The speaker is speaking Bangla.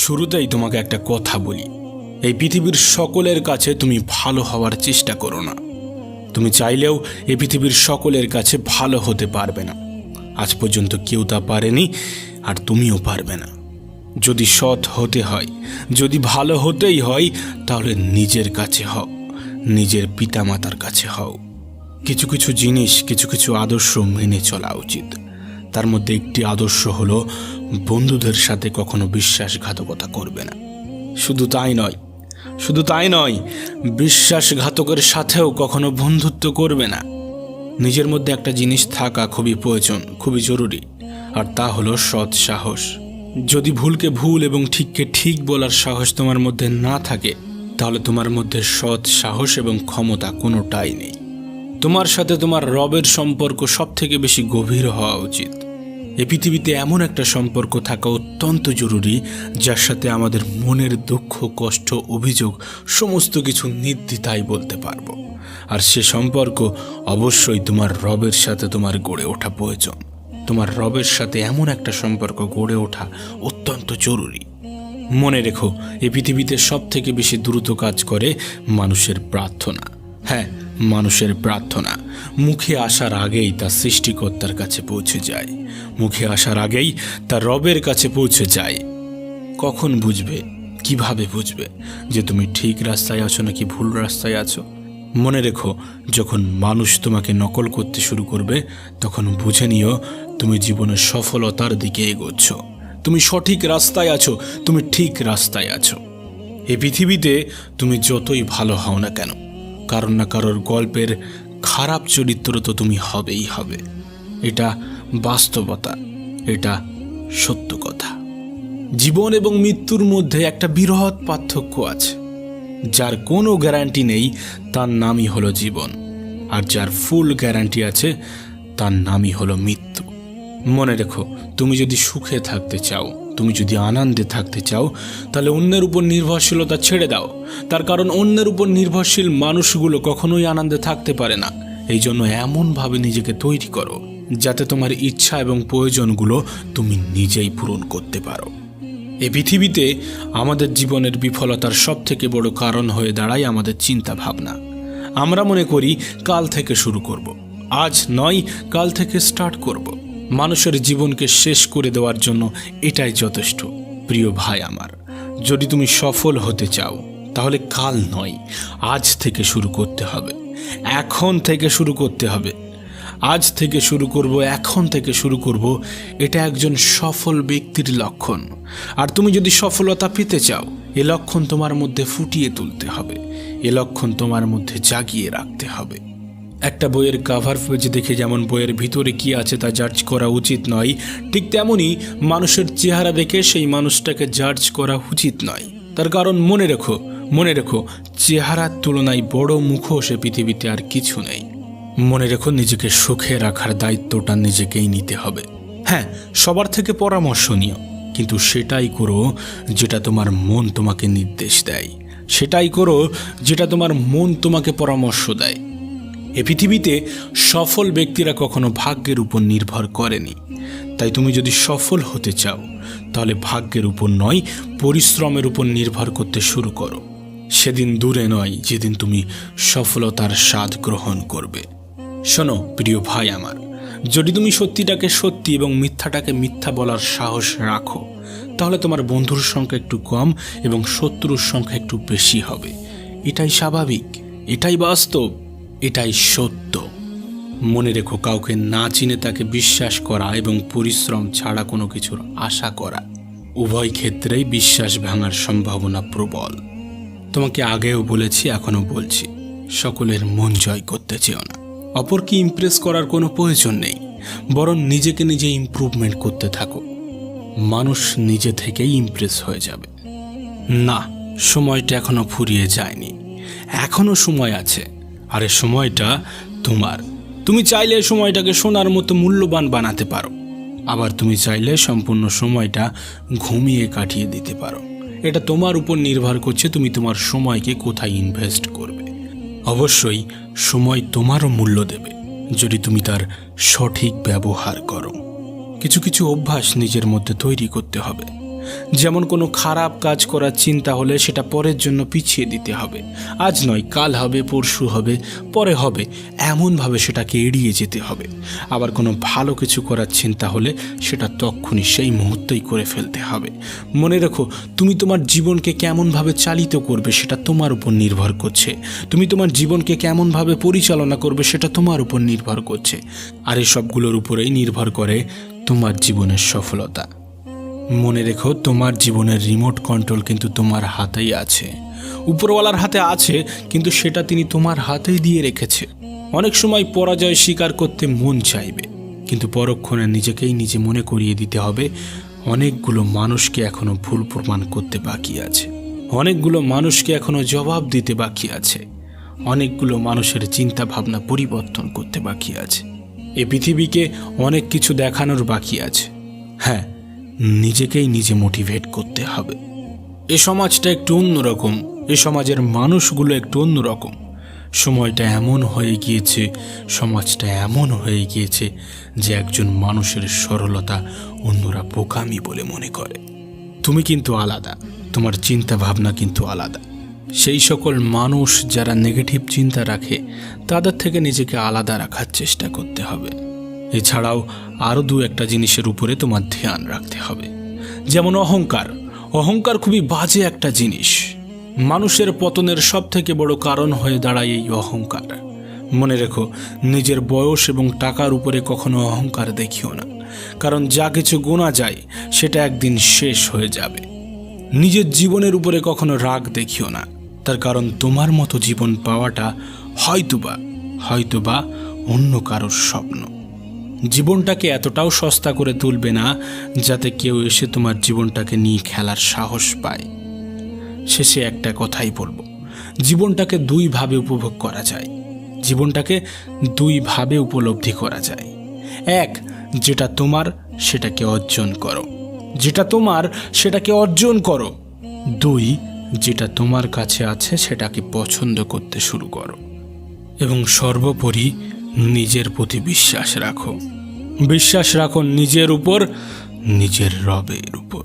শুরুতেই তোমাকে একটা কথা বলি, এই পৃথিবীর সকলের কাছে তুমি ভালো হওয়ার চেষ্টা করো না। তুমি চাইলেও এই পৃথিবীর সকলের কাছে ভালো হতে পারবে না। আজ পর্যন্ত কেউ তা পারেনি, আর তুমিও পারবে না। যদি সৎ হতে হয়, যদি ভালো হতেই হয়, তাহলে নিজের কাছে হও, নিজের পিতামাতার কাছে হও। কিছু কিছু জিনিস, কিছু কিছু আদর্শ মেনে চলা উচিত। তার মধ্যে একটি আদর্শ হলো বন্ধুদের সাথে কখনো বিশ্বাসঘাতকতা করবে না। শুধু তাই নয়, বিশ্বাসঘাতকের সাথেও কখনো বন্ধুত্ব করবে না। নিজের মধ্যে একটা জিনিস থাকা খুবই প্রয়োজন, খুবই জরুরি, আর তা হলো সৎ সাহস। যদি ভুলকে ভুল এবং ঠিককে ঠিক বলার সাহস তোমার মধ্যে না থাকে, তাহলে তোমার মধ্যে সৎ সাহস এবং ক্ষমতা কোনোটাই নেই। তোমার সাথে তোমার রবের সম্পর্ক সব থেকে বেশি গভীর হওয়া উচিত। এই পৃথিবীতে এমন একটা সম্পর্ক থাকা অত্যন্ত জরুরি, যার সাথে আমাদের মনের দুঃখ, কষ্ট, অভিযোগ সমস্ত কিছু নির্দ্বিধায় বলতে পারবো। আর সে সম্পর্ক অবশ্যই তোমার রবের সাথে তোমার গড়ে ওঠা প্রয়োজন। তোমার রবের সাথে এমন একটা সম্পর্ক গড়ে ওঠা অত্যন্ত জরুরি। মনে রেখো, এই পৃথিবীতে সব থেকে বেশি দ্রুত কাজ করে মানুষের প্রার্থনা। হ্যাঁ, মানুষের প্রার্থনা মুখে আসার আগেই তা সৃষ্টিকর্তার কাছে পৌঁছে যায়, মুখে আসার আগেই তা রবের কাছে পৌঁছে যায়। কখন বুঝবে, কিভাবে বুঝবে যে তুমি ঠিক রাস্তায় আছো নাকি ভুল রাস্তায় আছো? মনে রেখো, যখন মানুষ তোমাকে নকল করতে শুরু করবে, তখন বুঝে নিও তুমি জীবনের সফলতার দিকে এগোচ্ছ। তুমি সঠিক রাস্তায় আছো, তুমি ঠিক রাস্তায় আছো। এই পৃথিবীতে তুমি যতই ভালো হও না কেন, কারোর না কারোর গল্পের খারাপ চরিত্র তো তুমি হবেই হবে। এটা বাস্তবতা, এটা সত্য কথা। জীবন এবং মৃত্যুর মধ্যে একটা বৃহৎ পার্থক্য আছে। যার কোনো গ্যারান্টি নেই, তার নামই হলো জীবন, আর যার ফুল গ্যারান্টি আছে, তার নামই হলো মৃত্যু। মনে রেখো, তুমি যদি সুখে থাকতে চাও, তুমি যদি আনন্দে থাকতে চাও, তাহলে অন্যের উপর নির্ভরশীলতা ছেড়ে দাও। তার কারণ অন্যের উপর নির্ভরশীল মানুষগুলো কখনোই আনন্দে থাকতে পারে না। এই জন্য এমনভাবে নিজেকে তৈরি করো যাতে তোমার ইচ্ছা এবং প্রয়োজনগুলো তুমি নিজেই পূরণ করতে পারো। এই পৃথিবীতে আমাদের জীবনের বিফলতার সব থেকে বড় কারণ হয়ে দাঁড়ায় আমাদের চিন্তা ভাবনা। আমরা মনে করি কাল থেকে শুরু করব, আজ নয় কাল থেকে স্টার্ট করব। মানুষের জীবনকে শেষ করে দেওয়ার জন্য এটাই যথেষ্ট। প্রিয় ভাই আমার, যদি তুমি সফল হতে চাও, তাহলে কাল নয়, আজ থেকে শুরু করতে হবে, এখন থেকে শুরু করতে হবে। আজ থেকে শুরু করব, এখন থেকে শুরু করব, এটা একজন সফল ব্যক্তির লক্ষণ। আর তুমি যদি সফলতা পেতে চাও, এ লক্ষণ তোমার মধ্যে ফুটিয়ে তুলতে হবে, এ লক্ষণ তোমার মধ্যে জাগিয়ে রাখতে হবে। একটা বইয়ের কাভার পেজ দেখে যেমন বইয়ের ভিতরে কি আছে তা জাজ করা উচিত নয়, ঠিক তেমনই মানুষের চেহারা দেখে সেই মানুষটাকে জাজ করা উচিত নয়। তার কারণ মনে রেখো, চেহারার তুলনায় বড় মুখোশ পৃথিবীতে আর কিছু নেই। মনে রেখো, নিজেকে সুখে রাখার দায়িত্বটা নিজেকেই নিতে হবে। হ্যাঁ, সবার থেকে পরামর্শ নিও, কিন্তু সেটাই করো যেটা তোমার মন তোমাকে নির্দেশ দেয়, সেটাই করো যেটা তোমার মন তোমাকে পরামর্শ দেয়। এ পৃথিবীতে সফল ব্যক্তিরা কখনো ভাগ্যের উপর নির্ভর করেনি। তাই তুমি যদি সফল হতে চাও, তাহলে ভাগ্যের উপর নয়, পরিশ্রমের উপর নির্ভর করতে শুরু করো। সেদিন দূরে নয় যেদিন তুমি সফলতার স্বাদ গ্রহণ করবে। শোনো প্রিয় ভাই আমার, যদি তুমি সত্যিটাকে সত্যি এবং মিথ্যাটাকে মিথ্যা বলার সাহস রাখো, তাহলে তোমার বন্ধুর সংখ্যা একটু কম এবং শত্রুর সংখ্যা একটু বেশি হবে। এটাই স্বাভাবিক, এটাই বাস্তব, এটাই সত্য। মনে রেখো, কাউকে না চিনে তাকে বিশ্বাস করা এবং পরিশ্রম ছাড়া কোনো কিছুর আশা করা, উভয় ক্ষেত্রেই বিশ্বাস ভাঙার সম্ভাবনা প্রবল। তোমাকে আগেও বলেছি, এখনও বলছি, সকলের মন জয় করতে চেও না। অপরকে ইমপ্রেস করার কোনো প্রয়োজন নেই, বরং নিজেকে নিজে ইমপ্রুভমেন্ট করতে থাকো। মানুষ নিজে থেকেই ইমপ্রেস হয়ে যাবে। না, সময়টা এখনো ফুরিয়ে যায়নি, এখনো সময় আছে। আর এই সময়টা তোমার। তুমি চাইলে সময়টাকে সোনার মতো মূল্যবান বানাতে পারো, আবার তুমি চাইলে সম্পূর্ণ সময়টা ঘুমিয়ে কাটিয়ে দিতে পারো। এটা তোমার উপর নির্ভর করছে তুমি তোমার সময়কে কোথায় ইনভেস্ট করবে। অবশ্যই সময় তোমারও মূল্য দেবে যদি তুমি তার সঠিক ব্যবহার করো। কিছু কিছু অভ্যাস নিজের মধ্যে তৈরি করতে হবে। যেমন কোনো খারাপ কাজ করার চিন্তা হলে সেটা পরের জন্য পিছিয়ে দিতে হবে। আজ নয়, কাল হবে, পরশু হবে, পরে হবে, এমনভাবে সেটাকে এড়িয়ে যেতে হবে। আবার কোনো ভালো কিছু করার চিন্তা হলে সেটা তক্ষুনি সেই মুহূর্তেই করে ফেলতে হবে। মনে রেখো, তুমি তোমার জীবনকে কেমনভাবে চালিত করবে সেটা তোমার উপর নির্ভর করছে। তুমি তোমার জীবনকে কেমনভাবে পরিচালনা করবে সেটা তোমার উপর নির্ভর করছে। আর এই সবগুলোর উপরেই নির্ভর করে তোমার জীবনের সফলতা। মনে রেখো, তোমার জীবনের রিমোট কন্ট্রোল কিন্তু তোমার হাতেই আছে। উপরওয়ালার হাতে আছে, কিন্তু সেটা তিনি তোমার হাতেই দিয়ে রেখেছে। অনেক সময় পরাজয় স্বীকার করতে মন চাইবে, কিন্তু পরক্ষণে নিজেকেই নিজে মনে করিয়ে দিতে হবে অনেকগুলো মানুষকে এখনো ভুল প্রমাণ করতে বাকি আছে, অনেকগুলো মানুষকে এখনো জবাব দিতে বাকি আছে, অনেকগুলো মানুষের চিন্তা ভাবনা পরিবর্তন করতে বাকি আছে। এ পৃথিবীকে অনেক কিছু দেখানোর বাকি আছে। হ্যাঁ, নিজেকেই নিজে মোটিভেট করতে হবে। এ সমাজটা একটু অন্যরকম, এ সমাজের মানুষগুলো একটু অন্যরকম। সময়টা এমন হয়ে গিয়েছে, সমাজটা এমন হয়ে গিয়েছে যে একজন মানুষের সরলতা অন্যরা বোকামি বলে মনে করে। তুমি কিন্তু আলাদা, তোমার চিন্তা ভাবনা কিন্তু আলাদা। সেই সকল মানুষ যারা নেগেটিভ চিন্তা রাখে তাদের থেকে নিজেকে আলাদা রাখার চেষ্টা করতে হবে। এছাড়াও আরও দু একটা জিনিসের উপরে তোমার ধ্যান রাখতে হবে। যেমন অহংকার। অহংকার খুবই বাজে একটা জিনিস। মানুষের পতনের সব থেকে বড় কারণ হয়ে দাঁড়ায় এই অহংকার। মনে রেখো, নিজের বয়স এবং টাকার উপরে কখনো অহংকার দেখিও না, কারণ যা কিছু গোনা যায় সেটা একদিন শেষ হয়ে যাবে। নিজের জীবনের উপরে কখনো রাগ দেখিও না, তার কারণ তোমার মতো জীবন পাওয়াটা হয়তোবা অন্য কারোর স্বপ্ন। জীবনটাকে এতটাও সস্তা করে তুলবে না যাতে কেউ এসে তোমার জীবনটাকে নিয়ে খেলার সাহস পায়। শেষে একটা কথাই বলবো, জীবনটাকে দুইভাবে উপভোগ করা যায়, জীবনটাকে দুইভাবে উপলব্ধি করা যায়। এক, যেটা তোমার সেটাকে অর্জন করো, যেটা তোমার সেটাকে অর্জন করো। দুই, যেটা তোমার কাছে আছে সেটাকে পছন্দ করতে শুরু করো। এবং সর্বোপরি নিজের প্রতি বিশ্বাস রাখো। বিশ্বাস রাখো নিজের উপর, নিজের রবের উপর।